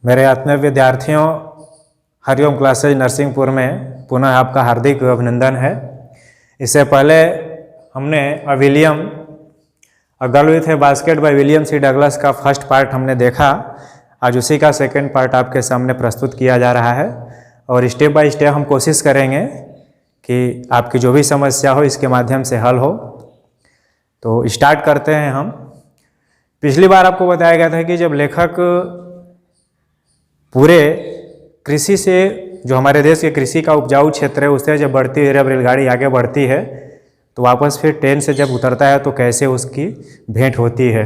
मेरे आत्मीय विद्यार्थियों, हरिओम क्लासेज नरसिंहपुर में पुनः आपका हार्दिक अभिनंदन है। इससे पहले हमने William a girl with a basket by William C Douglas का फर्स्ट पार्ट हमने देखा। आज उसी का सेकंड पार्ट आपके सामने प्रस्तुत किया जा रहा है और स्टेप बाय स्टेप हम कोशिश करेंगे कि आपकी जो भी समस्या हो इसके माध्यम से हल हो। तो स्टार्ट करते हैं हम। पिछली बार आपको बताया गया था कि जब लेखक पूरे कृषि से, जो हमारे देश के कृषि का उपजाऊ क्षेत्र है, उससे जब बढ़ती है, जब रेलगाड़ी आगे बढ़ती है तो वापस फिर ट्रेन से जब उतरता है तो कैसे उसकी भेंट होती है।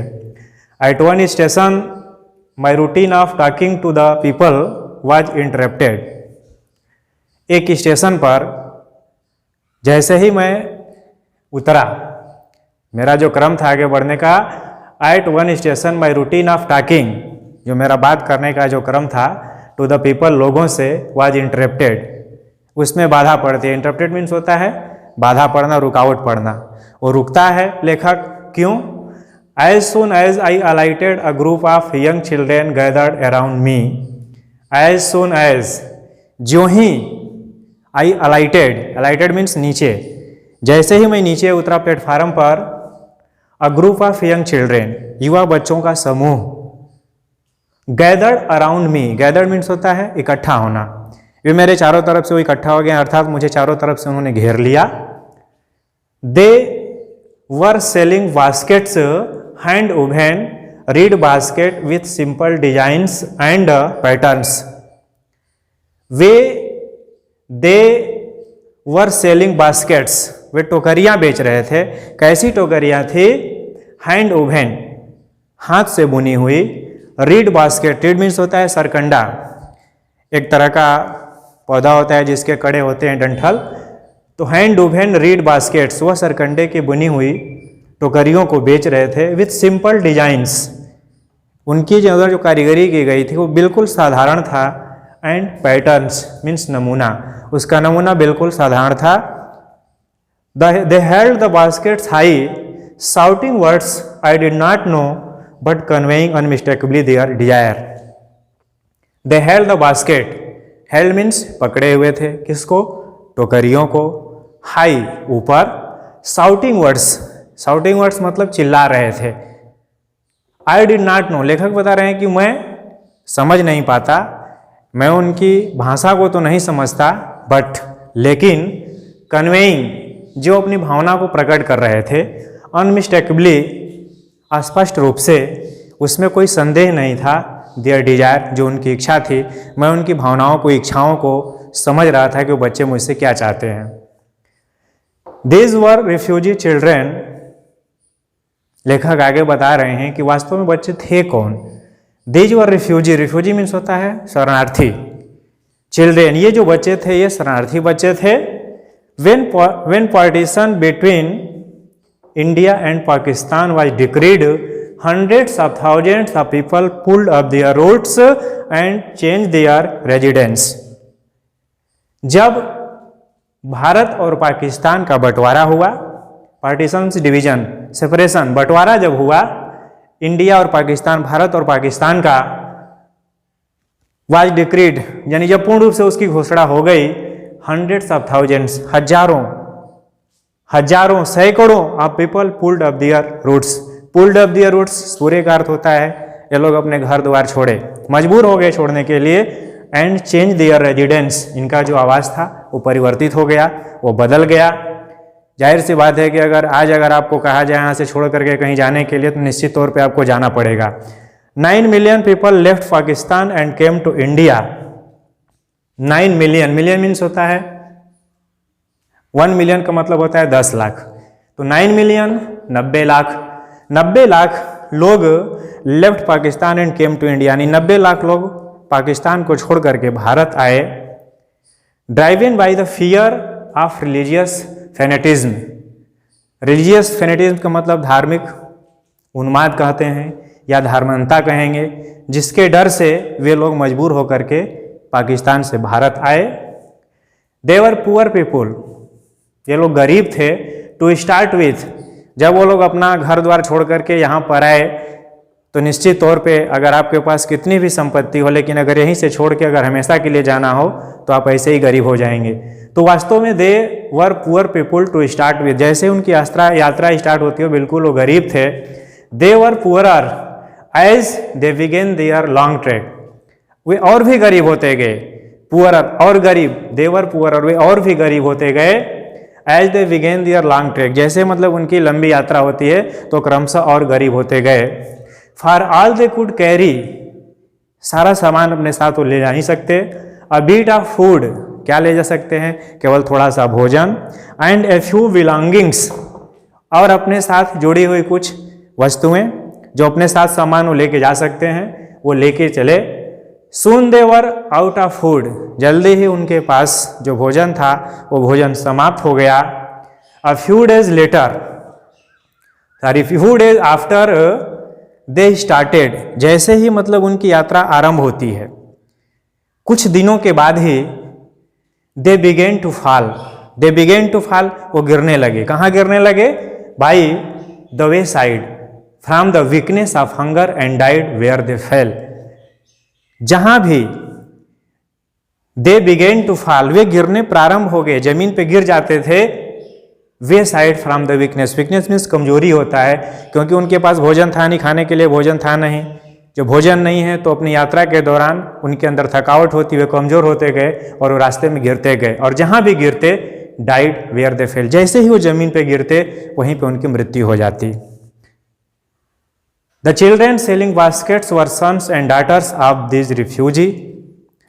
At one station my routine of talking to the people was interrupted. एक स्टेशन पर जैसे ही मैं उतरा, मेरा जो क्रम था आगे बढ़ने का, at one station my routine of talking, जो मेरा बात करने का जो क्रम था टू द पीपल, लोगों से, वाज इंटरप्टेड, उसमें बाधा पड़ती है। इंटरप्टेड मीन्स होता है बाधा पड़ना, रुकावट पड़ना। वो रुकता है लेखक, क्यों? As soon as I alighted a group of young children gathered around me. As soon as, जो ही, आई अलाइटेड, अलाइटेड मीन्स नीचे, जैसे ही मैं नीचे उतरा प्लेटफार्म पर, अ ग्रुप ऑफ यंग चिल्ड्रेन, युवा बच्चों का समूह, गैदर्ड अराउंड मी, गैदर्ड मीन्स होता है इकट्ठा होना, वे मेरे चारों तरफ से वो इकट्ठा हो गए, अर्थात मुझे चारों तरफ से उन्होंने घेर लिया। They were selling baskets hand woven reed basket with simple designs and patterns. They were selling baskets, वे टोकरियां बेच रहे थे। कैसी टोकरियां थी? हैंड ओवन, हाथ से बुनी हुई। रीड बास्केट, रीड मीन्स होता है सरकंडा, एक तरह का पौधा होता है जिसके कड़े होते हैं डंठल। तो हैंड ओवन रीड बास्केट्स, वह सरकंडे की बुनी हुई टोकरियों को बेच रहे थे। विथ सिंपल डिजाइन्स, उनकी जो जो कारीगरी की गई थी वो बिल्कुल साधारण था। एंड पैटर्न्स मीन्स नमूना, उसका नमूना बिल्कुल साधारण था। दे held the baskets high shouting words I did not know but conveying unmistakably their desire. They held the basket. Held means पकड़े हुए थे, किसको? टोकरियों को। हाई, ऊपर। Shouting words, shouting words मतलब चिल्ला रहे थे। I did not know, लेखक बता रहे हैं कि मैं समझ नहीं पाता, मैं उनकी भाषा को तो नहीं समझता, बट लेकिन conveying, जो अपनी भावना को प्रकट कर रहे थे, unmistakably, स्पष्ट रूप से, उसमें कोई संदेह नहीं था, देयर डिजायर, जो उनकी इच्छा थी, मैं उनकी भावनाओं को, इच्छाओं को समझ रहा था कि वो बच्चे मुझसे क्या चाहते हैं। दीज वर रिफ्यूजी चिल्ड्रेन, लेखक आगे बता रहे हैं कि वास्तव में बच्चे थे कौन। These were refugee, refugee means होता है शरणार्थी। चिल्ड्रेन, ये जो बच्चे थे ये शरणार्थी बच्चे थे। When partition between India and Pakistan was decreed, hundreds of thousands of people pulled up their roads and changed their residence. जब भारत और पाकिस्तान का बंटवारा हुआ, पार्टीशन डिवीजन, सेपरेशन, बंटवारा जब हुआ, इंडिया और पाकिस्तान, भारत और पाकिस्तान का, was decreed, यानी जब पूर्ण रूप से उसकी घोषणा हो गई, hundreds of thousands, हजारों, सैकड़ों of people pulled up their roots. Pulled up their roots पूरे का अर्थ होता है ये लोग अपने घर द्वार छोड़े, मजबूर हो गए छोड़ने के लिए। एंड चेंज दियर रेजिडेंस, इनका जो आवास था वो परिवर्तित हो गया, वो बदल गया। जाहिर सी बात है कि अगर आपको कहा जाए यहाँ से छोड़ करके कहीं जाने के लिए तो निश्चित तौर पे आपको जाना पड़ेगा। 9 million people left Pakistan and came to India. 9 million, million means होता है 1 मिलियन का मतलब होता है 10 लाख, तो 9 मिलियन 90 लाख, 90 लाख लोग left Pakistan and came to India, यानी 90 लाख लोग पाकिस्तान को छोड़ करके भारत आए। Driven by the fear of religious fanaticism, religious fanaticism का मतलब धार्मिक उन्माद कहते हैं या धर्मांधता कहेंगे, जिसके डर से वे लोग मजबूर होकर के पाकिस्तान से भारत आए। देवर पुअर पीपुल, ये लोग गरीब थे। टू स्टार्ट विथ, जब वो लोग अपना घर द्वार छोड़ करके यहाँ पर आए तो निश्चित तौर पे अगर आपके पास कितनी भी संपत्ति हो, लेकिन अगर यहीं से छोड़ के अगर हमेशा के लिए जाना हो तो आप ऐसे ही गरीब हो जाएंगे। तो वास्तव में they were poor people to start with, जैसे उनकी यात्रा स्टार्ट होती है बिल्कुल वो गरीब थे। They were poorer as they began their long trek, वे और भी गरीब होते गए। पुअरर और गरीब, देवर पुअरर, वे और भी गरीब होते गए। As they began their long trek, जैसे मतलब उनकी लंबी यात्रा होती है तो क्रमशः और गरीब होते गए। For all they could carry, सारा सामान अपने साथ वो ले जा नहीं सकते। अ बीट ऑफ फूड, क्या ले जा सकते हैं, केवल थोड़ा सा भोजन। एंड ए फ्यू बिलोंगिंग्स, और अपने साथ जुड़ी हुई कुछ वस्तुएं, जो अपने साथ सामान वो लेके जा सकते हैं वो लेके चले। सून दे वर आउट ऑफ फूड, जल्दी ही उनके पास जो भोजन था वो भोजन समाप्त हो गया। A few days later, sorry few days after they started, जैसे ही मतलब उनकी यात्रा आरंभ होती है कुछ दिनों के बाद ही they begin to fall, they begin to fall, वो गिरने लगे। कहाँ गिरने लगे, by the wayside from the weakness of hunger and died where they fell. जहां भी दे बिगेन टू फॉल, वे गिरने प्रारंभ हो गए, जमीन पे गिर जाते थे। Wayside from the weakness, weakness means कमजोरी होता है, क्योंकि उनके पास भोजन था नहीं, खाने के लिए भोजन था नहीं। जो भोजन नहीं है तो अपनी यात्रा के दौरान उनके अंदर थकावट होती, वे कमजोर होते गए और वो रास्ते में गिरते गए। और जहां भी गिरते डाइड वेयर दे फेल, जैसे ही वो जमीन पे गिरते वहीं पे उनकी मृत्यु हो जाती। The children selling baskets were sons and daughters of this refugee.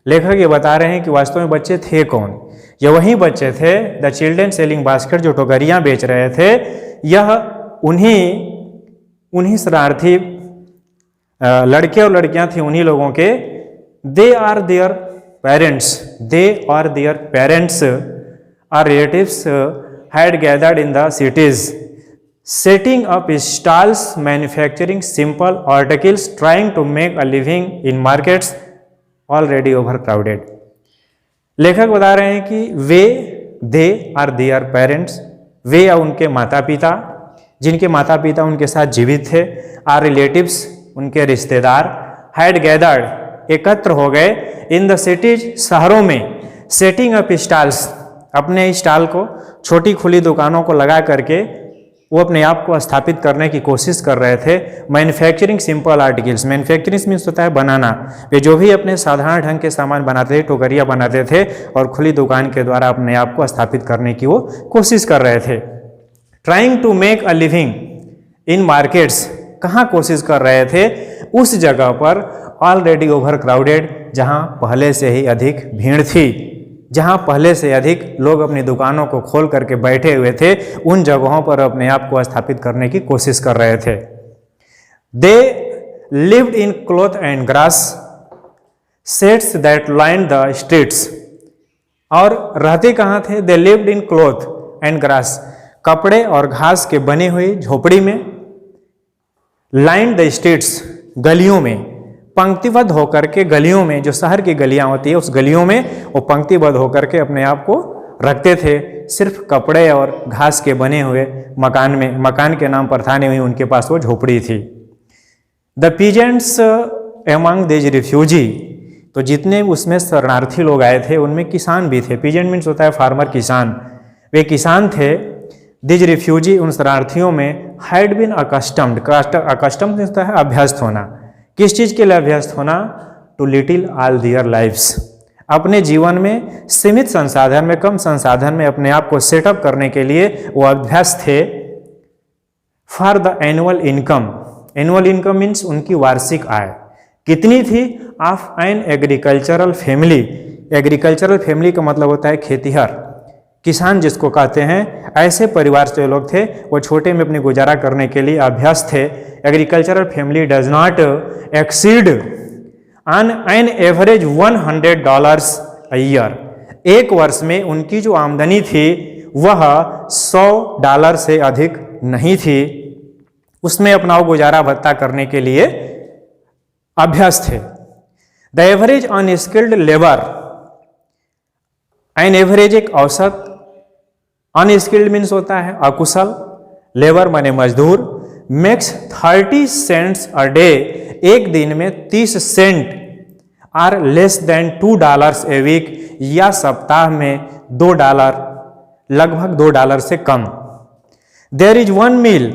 लेखक ये बता रहे हैं कि वास्तव में बच्चे थे कौन, ये वही बच्चे थे, द चिल्ड्रेन सेलिंग बास्केट, जो टोकरियां बेच रहे थे, यह उन्हीं शरारती लड़के और लड़कियां थी, उन्हीं लोगों के। They are their parents, they are their parents और relatives had gathered in the cities setting up stalls manufacturing simple articles trying to make a living in markets already overcrowded। लेखक बता रहे हैं कि वे, दे आर देयर पेरेंट्स, वे या उनके माता पिता, जिनके माता पिता उनके साथ जीवित थे, आर रिलेटिव्स, उनके रिश्तेदार, हैड गैदर्ड, एकत्र हो गए, इन द सिटीज, शहरों में, सेटिंग अप स्टॉल्स, अपने स्टॉल को, छोटी खुली दुकानों को लगा करके वो अपने आप को स्थापित करने की कोशिश कर रहे थे। Manufacturing simple articles, manufacturing means होता है बनाना, वे जो भी अपने साधारण ढंग के सामान बनाते थे, टोकरियाँ बनाते थे और खुली दुकान के द्वारा अपने आप को स्थापित करने की वो कोशिश कर रहे थे। Trying to make a living in markets, कहाँ कोशिश कर रहे थे, उस जगह पर ऑलरेडी ओवर क्राउडेड, जहाँ पहले से ही अधिक भीड़ थी, जहां पहले से अधिक लोग अपनी दुकानों को खोल करके बैठे हुए थे, उन जगहों पर अपने आप को स्थापित करने की कोशिश कर रहे थे। They lived in cloth and grass sets that line the streets, और रहते कहाँ थे, they lived in cloth and grass, कपड़े और घास के बनी हुई झोपड़ी में, लाइन द स्ट्रीट्स, गलियों में, पंक्तिबद्ध होकर के गलियों में, जो शहर की गलियां होती है उस गलियों में वो पंक्तिबद्ध होकर के अपने आप को रखते थे। सिर्फ कपड़े और घास के बने हुए मकान में, मकान के नाम पर था नहीं, उनके पास वो झोपड़ी थी। The peasants among this refugee, तो जितने उसमें शरणार्थी लोग आए थे उनमें किसान भी थे। पीजेंट मीन्स होता है फार्मर, किसान, वे किसान थे। दिस रिफ्यूजी, उन शरणार्थियों में, हैड बीन अकस्टम्ड, अकस्टम्ड होता है अभ्यस्त होना, किस चीज के लिए अभ्यस्त होना, too little all their lifes, अपने जीवन में सीमित संसाधन में, कम संसाधन में अपने आप को सेटअप करने के लिए वो अभ्यस्त थे। For the annual income, annual income means उनकी वार्षिक आय कितनी थी, of an agricultural family, agricultural family का मतलब होता है खेतीहर, किसान जिसको कहते हैं, ऐसे परिवार से लोग थे, वो छोटे में अपने गुजारा करने के लिए अभ्यस्त थे। Agricultural family does not exceed on an average $100 a year, एक वर्ष में उनकी जो आमदनी थी वह $100 से अधिक नहीं थी, उसमें अपना गुजारा भत्ता करने के लिए अभ्यस्त थे। The average unskilled labour, an average एक औसत, अनस्किल्ड मीन्स होता है अकुशल, लेबर माने मजदूर, मेक्स 30 सेंट्स अ डे, एक दिन में 30 cent, or less than $2 a week, या सप्ताह में $2, लगभग $2 से कम। देयर इज वन मील,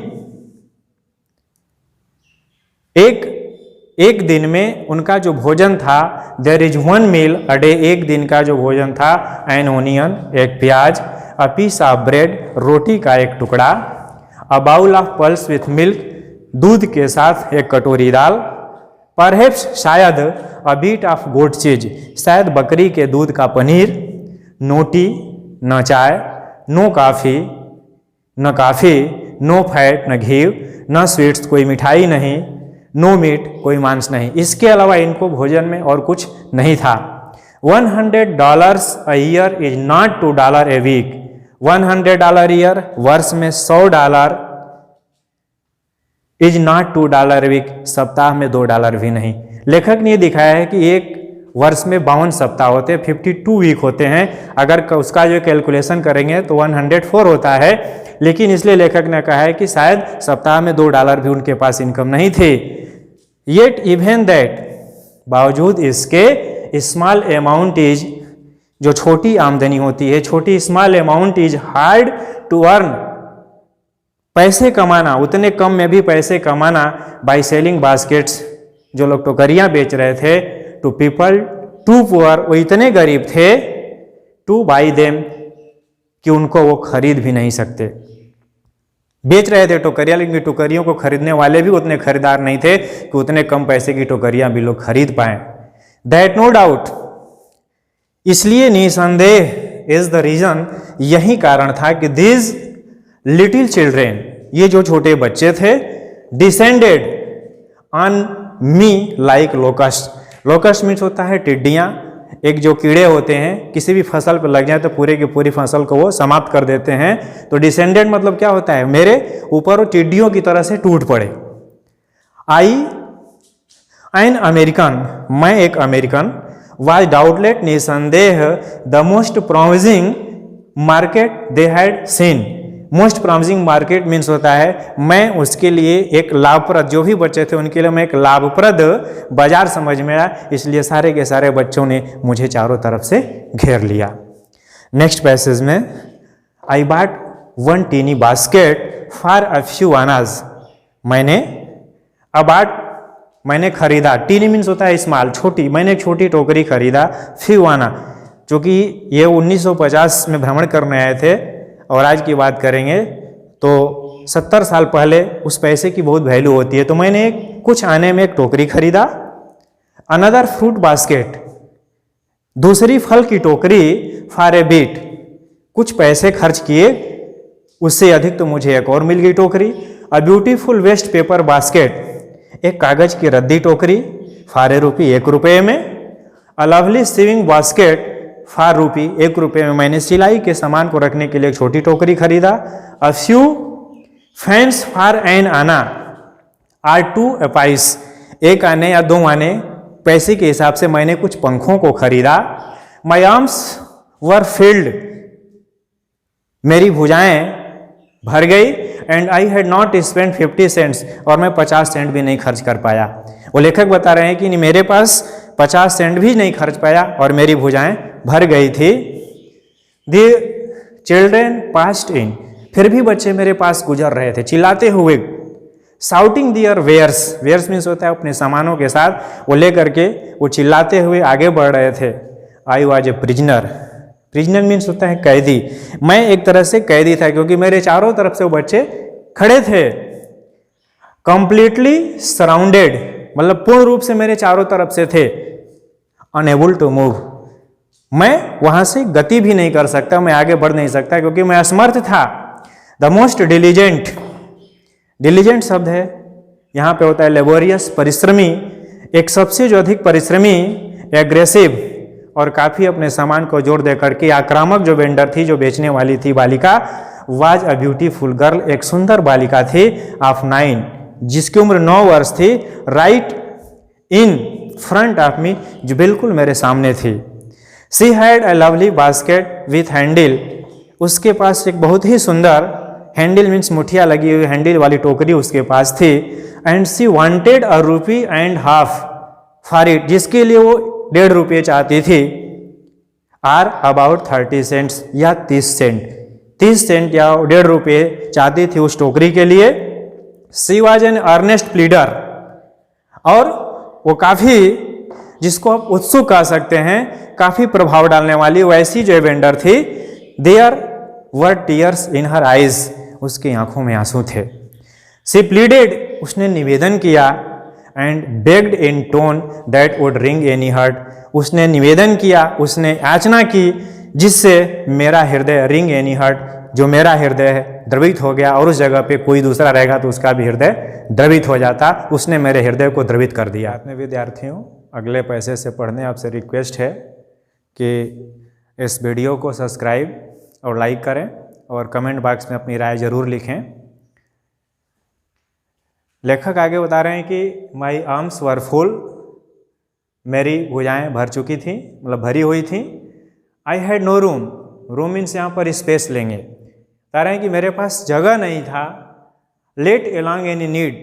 एक दिन में उनका जो भोजन था, there is one meal a day, एक दिन का जो भोजन था, एन ओनियन, एक प्याज, अ पीस ऑफ ब्रेड, रोटी का एक टुकड़ा, a bowl of pulse with milk, दूध के साथ एक कटोरी दाल, परहैप्स शायद अ बीट ऑफ गोट चीज, शायद बकरी के दूध का पनीर, नो टी, न चाय, नो कॉफ़ी, न कॉफ़ी, नो फैट, न घी, न स्वीट्स, कोई मिठाई नहीं, नो मीट, कोई मांस नहीं। इसके अलावा इनको भोजन में और कुछ नहीं था। $100 a year is not $2 a week, $100 year, वर्ष में $100 इज नॉट $2 ए वीक, सप्ताह में $2 भी नहीं। लेखक ने दिखाया है कि एक वर्ष में 52 सप्ताह होते हैं, 52 वीक होते हैं। अगर उसका जो कैलकुलेशन करेंगे तो 104 होता है, लेकिन इसलिए लेखक ने कहा है कि शायद सप्ताह में $2 भी उनके पास इनकम नहीं थे। येट इवन दैट, बावजूद इसके, स्मॉल अमाउंट इज, जो छोटी आमदनी होती है, छोटी small amount is hard to earn, पैसे कमाना, उतने कम में भी पैसे कमाना, बाय सेलिंग बास्केट्स, जो लोग टोकरियां बेच रहे थे, टू पीपल टू पुअर, वो इतने गरीब थे, टू बाई देम, कि उनको वो खरीद भी नहीं सकते। बेच रहे थे टोकरियां, लेकिन टोकरियों को खरीदने वाले भी उतने खरीदार नहीं थे कि उतने कम पैसे की टोकरियां भी लोग खरीद पाए। दैट नो डाउट, इसलिए निसंदेह, इज द रीजन, यही कारण था कि दिस लिटिल चिल्ड्रेन, ये जो छोटे बच्चे थे, descended on me like locust, locust means होता है टिड्डियां, एक जो कीड़े होते हैं, किसी भी फसल पर लग जाए तो पूरे की पूरी फसल को वो समाप्त कर देते हैं। तो डिसेंडेड मतलब क्या होता है, मेरे ऊपर वो टिड्डियों की तरह से टूट पड़े। आई एन अमेरिकन, मैं एक अमेरिकन, वाज डाउटलेट, निसंदेह, the most promising market they had seen, most promising market means होता है मैं उसके लिए एक लाभप्रद, जो भी बच्चे थे उनके लिए मैं एक लाभप्रद बाजार समझ में आया, इसलिए सारे के सारे बच्चों ने मुझे चारों तरफ से घेर लिया। नेक्स्ट पैसेज में, I bought one tiny basket for a few annas, मैंने अबाट, मैंने खरीदा, टीनी मीन्स होता है स्मॉल, छोटी, मैंने एक छोटी टोकरी खरीदा, फ्यू आना, चूँकि ये 1950 में भ्रमण करने आए थे और आज की बात करेंगे तो 70 साल पहले उस पैसे की बहुत वैल्यू होती है। तो मैंने कुछ आने में एक टोकरी खरीदा, अनदर फ्रूट बास्केट, दूसरी फल की टोकरी, फॉर ए बीट, कुछ पैसे खर्च किए, उससे अधिक तो मुझे एक और मिल गई टोकरी, a beautiful waste paper basket, एक कागज की रद्दी टोकरी, फॉर ए रूपी, ₹1 में, a lovely sewing basket for ₹1, ₹1 में मैंने सिलाई के सामान को रखने के लिए एक छोटी टोकरी खरीदा, a few fans for an anna, or two apiece, एक आने या 2 आने, पैसे के हिसाब से मैंने कुछ पंखों को खरीदा, माई आर्म्स वर फिल्ड, मेरी भुजाएं भर गई, and I had not spend 50 cents, और मैं 50 सेंट भी नहीं खर्च कर पाया। वो लेखक बता रहे हैं कि मेरे पास 50 सेंट भी नहीं खर्च पाया और मेरी भुजाएं भर गई थी। द चिल्ड्रेन पास्ट इन, फिर भी बच्चे मेरे पास गुजर रहे थे चिल्लाते हुए, शाउटिंग दियर वेयर्स, वेयर्स मीन्स होता है अपने सामानों के साथ, वो लेकर के वो चिल्लाते हुए आगे बढ़ रहे थे। I was a prisoner, prisoner means होता है कैदी, मैं एक तरह से कैदी था क्योंकि मेरे चारों तरफ से वो बच्चे खड़े थे। कंप्लीटली सराउंडेड मतलब पूर्ण रूप से मेरे चारों तरफ से थे। अनएबल टू मूव, मैं वहां से गति भी नहीं कर सकता, मैं आगे बढ़ नहीं सकता क्योंकि मैं असमर्थ था। द मोस्ट डिलीजेंट, डिलीजेंट शब्द है यहाँ पे होता है लेबोरियस, परिश्रमी, एक सबसे जो अधिक परिश्रमी, एग्रेसिव और काफी अपने सामान को जोर दे करके आक्रामक जो वेंडर थी, जो बेचने वाली थी बालिका, वाज अ ब्यूटीफुल गर्ल, एक सुंदर बालिका थी, ऑफ 9 जिसकी उम्र 9 वर्ष थी, right in front of me, जो बिल्कुल मेरे सामने थी। She had a lovely basket with handle, उसके पास एक बहुत ही सुंदर हैंडल मीन्स मुठिया लगी हुई हैंडल वाली टोकरी उसके पास थी। And she wanted ₹1.50 for it, जिसके लिए वो 1.5 रुपये चाहती थी। आर अबाउट 30 सेंट्स या 30 सेंट, 30 सेंट या 1.5 रुपये चाहती थी उस टोकरी के लिए। सी वॉज एन अर्नेस्ट प्लीडर, और वो काफ़ी, जिसको आप उत्सुक कह सकते हैं, काफ़ी प्रभाव डालने वाली वैसी जो वेंडर थी। There were tears in her eyes, उसकी आंखों में आंसू थे। सी प्लीडेड, उसने निवेदन किया। And bagged in tone that would ring any heart, उसने निवेदन किया, उसने याचना की जिससे मेरा हृदय रिंग एनी हार्ट, जो मेरा हृदय है द्रवित हो गया, और उस जगह पे कोई दूसरा रहेगा तो उसका भी हृदय द्रवित हो जाता। उसने मेरे हृदय को द्रवित कर दिया। अपने विद्यार्थियों, अगले पैसे से पढ़ने आपसे रिक्वेस्ट है कि इस वीडियो को सब्सक्राइब और लाइक करें, और कमेंट बॉक्स में अपनी राय ज़रूर लिखें। लेखक आगे बता रहे हैं कि माई आर्म्स वर फुल, मेरी भुजाएं भर चुकी थी, मतलब भरी हुई थी। I had no room, room means यहाँ पर स्पेस लेंगे, बता रहे हैं कि मेरे पास जगह नहीं था। लेट एलॉन्ग एनी नीड,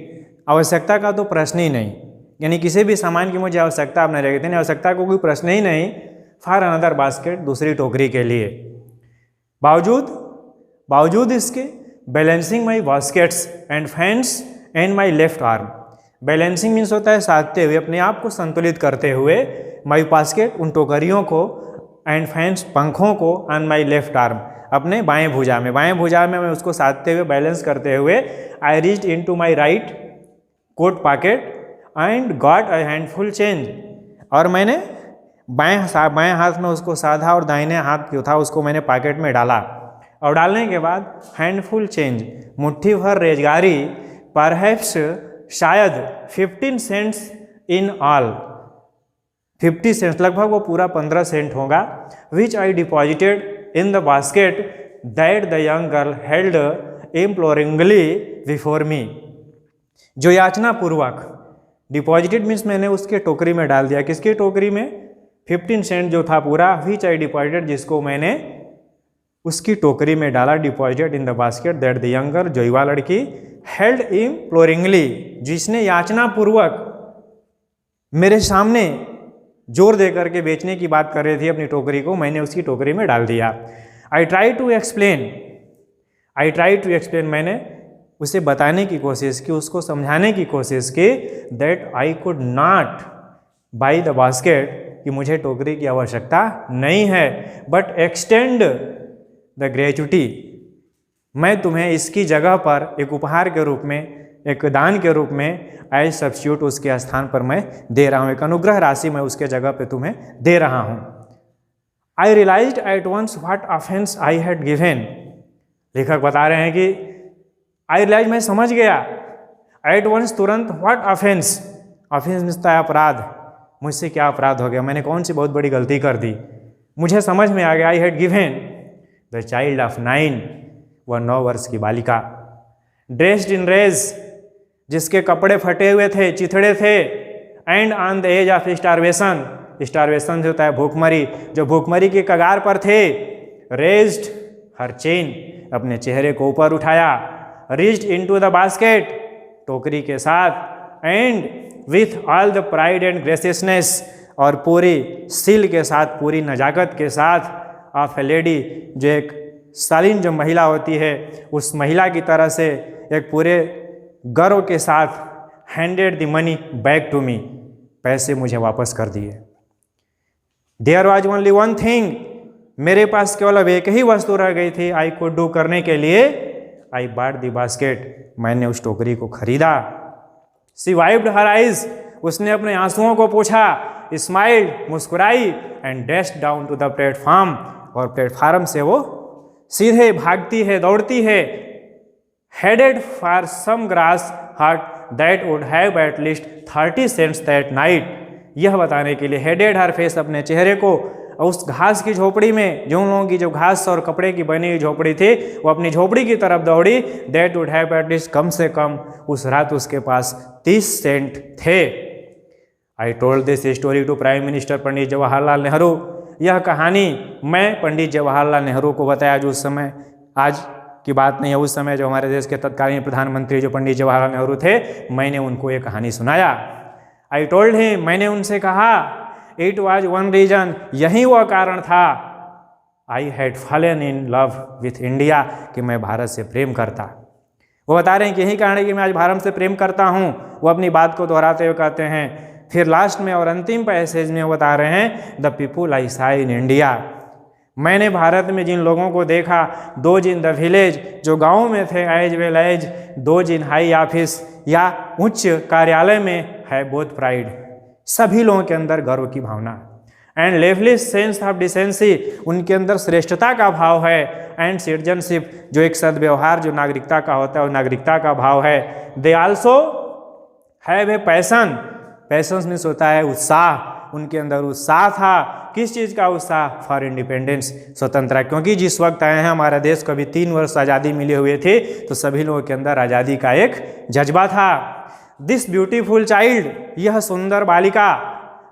आवश्यकता का तो प्रश्न ही नहीं, यानी किसी भी सामान की मुझे आवश्यकता अब नहीं रहेगी, यानी आवश्यकता को कोई प्रश्न ही नहीं। फॉर अनदर बास्केट, दूसरी टोकरी के लिए। बावजूद इसके balancing my baskets and fans and my left arm, balancing means होता है साधते हुए, अपने आप को संतुलित करते हुए, माई बास्केट उन टोकरियों को, एंड फैंस पंखों को, एंड माई लेफ्ट आर्म अपने बाएं भुजा में, मैं उसको साधते हुए बैलेंस करते हुए, I reached in to my right coat pocket and got a handful change, और मैंने बाएं हाथ में उसको साधा और दाहिने हाथ जो था उसको मैंने पॉकेट में डाला, और डालने के बाद हैंडफुल चेंज, मुट्ठी भर रेजगारी, परहैप्स शायद 15 सेंट्स इन ऑल, 50 सेंट्स लगभग वो पूरा 15 सेंट होगा। Which I deposited in the basket that the young girl held imploringly before me, जो याचना पूर्वक, डिपॉजिटेड मीन्स मैंने उसके टोकरी में डाल दिया, किसकी टोकरी में, 15 सेंट जो था पूरा, विच आई डिपॉजिटेड, जिसको मैंने उसकी टोकरी में डाला, deposited in the basket that the young girl, जो युवा लड़की, हेल्ड इम्प्लोरिंगली, जिसने याचना पूर्वक मेरे सामने जोर दे करके बेचने की बात कर रही थी अपनी टोकरी को, मैंने उसकी टोकरी में डाल दिया। आई ट्राई टू एक्सप्लेन, मैंने उसे बताने की कोशिश की, उसको समझाने की कोशिश की, that I could not by the basket, कि मुझे टोकरी की आवश्यकता नहीं है, बट एक्सटेंड द ग्रेचुटी, मैं तुम्हें इसकी जगह पर एक उपहार के रूप में, एक दान के रूप में, एज सब्स्टिट्यूट, उसके स्थान पर मैं दे रहा हूँ, एक अनुग्रह राशि मैं उसके जगह पे तुम्हें दे रहा हूँ। I realized at once what offence I had given, लेखक बता रहे हैं कि आई रियलाइज, मैं समझ गया, एट वंस तुरंत, व्हाट ऑफेंस, ऑफेंस मिलता है अपराध, मुझसे क्या अपराध हो गया, मैंने कौन सी बहुत बड़ी गलती कर दी, मुझे समझ में आ गया। आई had given the child of 9, वह 9 वर्ष की बालिका, ड्रेस्ड इन रेज, जिसके कपड़े फटे हुए थे, चिथड़े थे, and on the edge of starvation, starvation से होता है भूखमरी, जो भूखमरी के कगार पर थे। रेज्ड हर चेन, अपने चेहरे को ऊपर उठाया। रीच्ड इनटू द बास्केट, टोकरी के साथ। And with all the pride and graciousness, और पूरी सील के साथ, पूरी नजाकत के साथ, ऑफ ए लेडी, जो एक शालीन जो महिला होती है, उस महिला की तरह से एक पूरे गर्व के साथ, handed the money back to me, पैसे मुझे वापस कर दिए। There was only one thing, मेरे पास केवल अब एक ही वस्तु रह गई थी, आई कुड डू, करने के लिए। आई बॉट द बास्केट, मैंने उस टोकरी को खरीदा। सी वाइप्ड हर आइज, उसने अपने आंसुओं को पोंछा। स्माइल्ड, मुस्कुराई। And dashed down to the platform, और प्लेटफार्म से वो सीधे भागती है, दौड़ती है। Headed for some grass hut that would have at least 30 cents that night, यह बताने के लिए, हेडेड हर फेस, अपने चेहरे को, उस घास की झोपड़ी में, जो लोगों की जो घास और कपड़े की बनी हुई झोपड़ी थी, वो अपनी झोपड़ी की तरफ दौड़ी। That would have at least, कम से कम उस रात उसके पास 30 सेंट थे। I told this story to Prime Minister Pandit Jawaharlal Nehru, यह कहानी मैं पंडित जवाहरलाल नेहरू को बताया, जो उस समय आज की बात नहीं है। उस समय जो हमारे देश के तत्कालीन प्रधानमंत्री जो पंडित जवाहरलाल नेहरू थे, मैंने उनको ये कहानी सुनाया। आई टोल्ड हिम, मैंने उनसे कहा, इट वॉज वन रीजन, यही वह कारण था, I had fallen in love with India, कि मैं भारत से प्रेम करता। वो बता रहे हैं कि यही कारण है कि मैं आज भारत से प्रेम करता हूँ। वो अपनी बात को दोहराते हुए कहते हैं, फिर लास्ट में और अंतिम पैसेज में वो बता रहे हैं, द पीपुल आई सा इन इंडिया, मैंने भारत में जिन लोगों को देखा, दोज इन द विलेज, जो गाँव में थे, as well as those in high office, या उच्च कार्यालय में है, बोथ प्राइड, सभी लोगों के अंदर गर्व की भावना, एंड लेवलिश सेंस ऑफ डिसेंसी, उनके अंदर श्रेष्ठता का भाव है, एंड सिटीजनशिप, जो एक सद्व्यवहार जो नागरिकता का होता है, वो नागरिकता का भाव है। They also have a passion, passion means होता है उत्साह, उनके अंदर उत्साह था। किस चीज़ का उत्साह? फॉर इंडिपेंडेंस, स्वतंत्रता, क्योंकि जिस वक्त आए हैं हमारा देश को अभी 3 वर्ष आज़ादी मिले हुए थे, तो सभी लोगों के अंदर आज़ादी का एक जज्बा था। दिस ब्यूटीफुल चाइल्ड, यह सुंदर बालिका,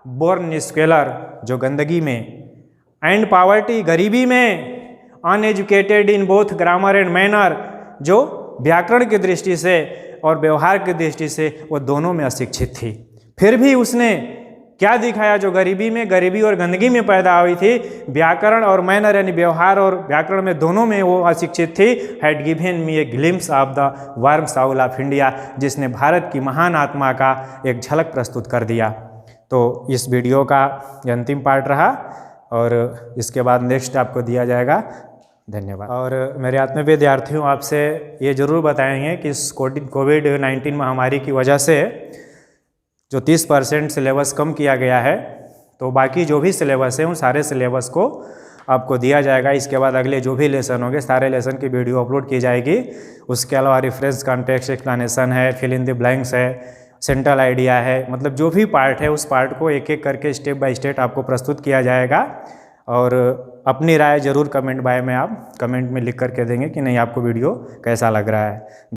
बोर्न स्क्वेलर, जो गंदगी में, एंड पॉवर्टी, गरीबी में, uneducated in both grammar and manner, जो व्याकरण की दृष्टि से और व्यवहार की दृष्टि से वो दोनों में अशिक्षित थी। फिर भी उसने क्या दिखाया? जो गरीबी में, गरीबी और गंदगी में पैदा हुई थी, व्याकरण और मैनर यानी व्यवहार और व्याकरण में, दोनों में वो अशिक्षित थी। Had given me a glimpse of the warm Saul of India, जिसने भारत की महान आत्मा का एक झलक प्रस्तुत कर दिया। तो इस वीडियो का ये अंतिम पार्ट रहा, और इसके बाद नेक्स्ट आपको दिया जाएगा। धन्यवाद। और मेरे आत्मीय विद्यार्थियों, आपसे ये ज़रूर बताएंगे कि इस कोविड-19 महामारी की वजह से जो 30% सिलेबस कम किया गया है, तो बाकी जो भी सिलेबस है उन सारे सिलेबस को आपको दिया जाएगा। इसके बाद अगले जो भी लेसन होंगे, सारे लेसन की वीडियो अपलोड की जाएगी। उसके अलावा रेफरेंस, कॉन्टेक्स्ट, एक्सप्लेनेशन है, फिल इन द ब्लैंक्स है, सेंट्रल आइडिया है, मतलब जो भी पार्ट है उस पार्ट को एक एक करके स्टेप बाय स्टेप आपको प्रस्तुत किया जाएगा। और अपनी राय ज़रूर कमेंट में आप कमेंट में लिख करके देंगे कि नहीं आपको वीडियो कैसा लग रहा है।